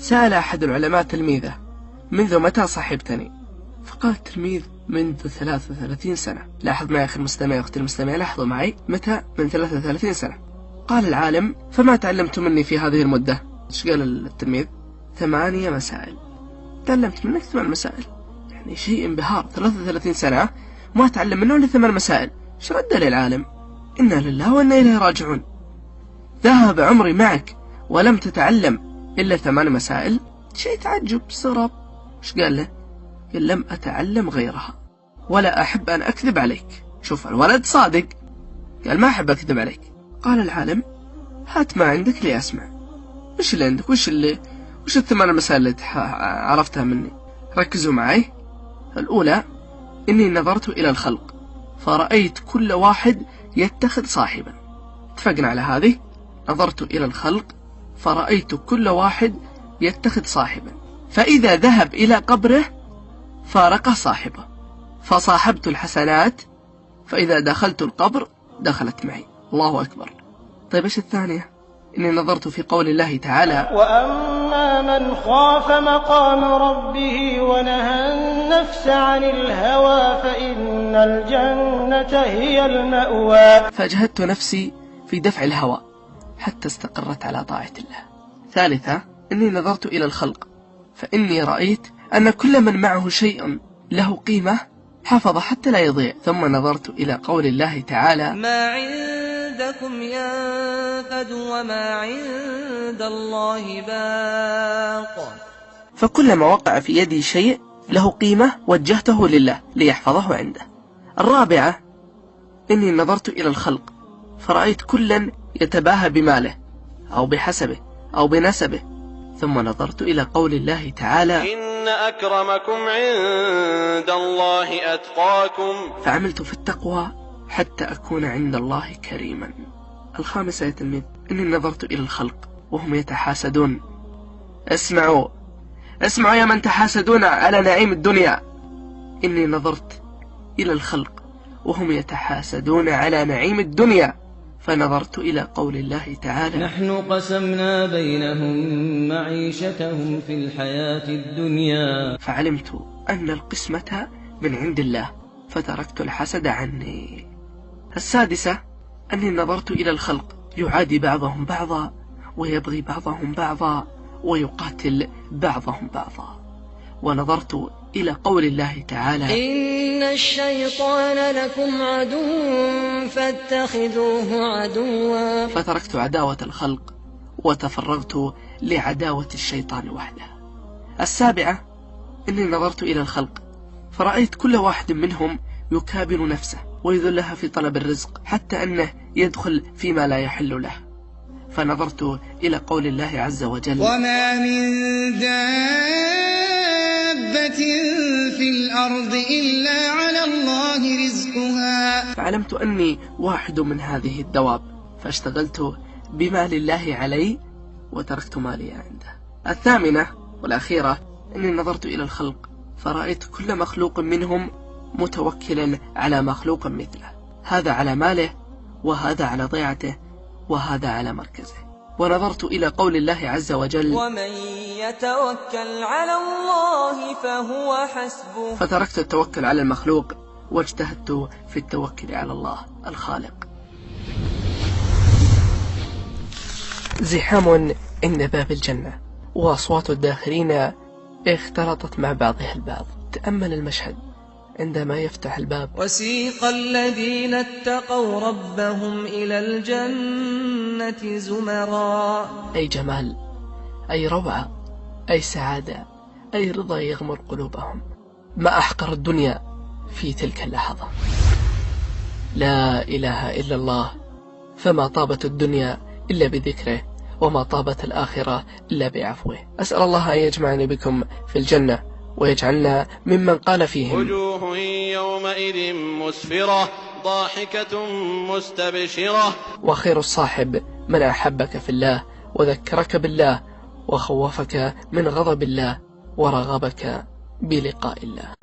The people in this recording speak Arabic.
سأل أحد العلماء تلميذه: منذ متى صحبتني؟ فقال التلميذ: منذ 33 سنة. لاحظ معي أخي المستمع أختي المستمع، لاحظوا معي متى من 33 سنة. قال العالم: فما تعلمت مني في هذه المدة؟ ايش قال التلميذ؟ 8 مسائل. تعلمت منك 8 مسائل، يعني شيء انبهار. 33 سنة ما تعلم منه إلا 8 مسائل. ايش رد للعالم؟ إنا لله وإنا إليه راجعون. ذهب عمري معك ولم تتعلم إلا 8 مسائل؟ شيء تعجب، استغرب. ايش قال له؟ قال: لم أتعلم غيرها ولا أحب أن أكذب عليك. شوف الولد صادق، قال: ما أحب أكذب عليك. قال العالم: هات ما عندك لي أسمع. وش اللي عندك؟ وش ال8 مسائل اللي عرفتها مني؟ ركزوا معي. الأولى: إني نظرت إلى الخلق فرأيت كل واحد يتخذ صاحبا. اتفقنا على هذه؟ نظرت إلى الخلق فرأيت كل واحد يتخذ صاحبا، فإذا ذهب إلى قبره فارقه صاحبه، فصاحبت الحسنات، فإذا دخلت القبر دخلت معي. الله أكبر. طيب إيش الثانية؟ إني نظرت في قول الله تعالى: وأما من خاف مقام ربه ونهى النفس عن الهوى فإن الجنة هي المأوى. فأجهدت نفسي في دفع الهوى حتى استقرت على طاعة الله. ثالثة: إني نظرت إلى الخلق فإني رأيت أن كل من معه شيء له قيمة حفظ حتى لا يضيع. ثم نظرت إلى قول الله تعالى: ما عندكم ينفد وما عند الله باق. فكلما وقع في يدي شيء له قيمة وجهته لله ليحفظه عنده. الرابعة: إني نظرت إلى الخلق فرأيت كلا يتباهى بماله أو بحسبه أو بنسبه. ثم نظرت إلى قول الله تعالى: إن أكرمكم عند الله أتقاكم. فعملت في التقوى حتى أكون عند الله كريما. الخامسة يا تلميذ: إني نظرت إلى الخلق وهم يتحاسدون. اسمعوا يا من تحاسدون على نعيم الدنيا. إني نظرت إلى الخلق وهم يتحاسدون على نعيم الدنيا، فنظرت إلى قول الله تعالى: نحن قسمنا بينهم معيشتهم في الحياة الدنيا. فعلمت أن القسمة من عند الله فتركت الحسد عني. السادسة: أني نظرت إلى الخلق يعادي بعضهم بعضا ويبغي بعضهم بعضا ويقاتل بعضهم بعضا. ونظرت إلى قول الله تعالى: إن الشيطان لكم عدو فاتخذوه عدوا. فتركت عداوة الخلق وتفرغت لعداوة الشيطان وحده. السابعة: إني نظرت إلى الخلق فرأيت كل واحد منهم يكابر نفسه ويذلها في طلب الرزق حتى أنه يدخل فيما لا يحل له. فنظرت إلى قول الله عز وجل: وما من دابة في الأرض إلا على الله رزقها. فعلمت أني واحد من هذه الدواب، فاشتغلت بمال الله علي وتركت مالي عنده. الثامنة والأخيرة: أني نظرت إلى الخلق فرأيت كل مخلوق منهم متوكلا على مخلوق مثله، هذا على ماله وهذا على ضيعته وهذا على مركزه. ونظرت إلى قول الله عز وجل: ومن يتوكل على الله فهو حسبه. فتركت التوكل على المخلوق واجتهدت في التوكل على الله الخالق. زحام عند باب الجنة وأصوات الداخلين اختلطت مع بعضها البعض. تأمل المشهد عندما يفتح الباب: وسيق الذين اتقوا ربهم إلى الجنة زمرا. أي جمال، أي روعة، أي سعادة، أي رضا يغمر قلوبهم. ما أحقر الدنيا في تلك اللحظة. لا إله إلا الله، فما طابت الدنيا إلا بذكره وما طابت الآخرة إلا بعفوه. أسأل الله أن يجمعني بكم في الجنة ويجعلنا ممن قال فيهم: وجوه يومئذ مسفرة ضاحكة مستبشرة. وخير الصاحب من أحبك في الله وذكرك بالله وخوفك من غضب الله ورغبك بلقاء الله.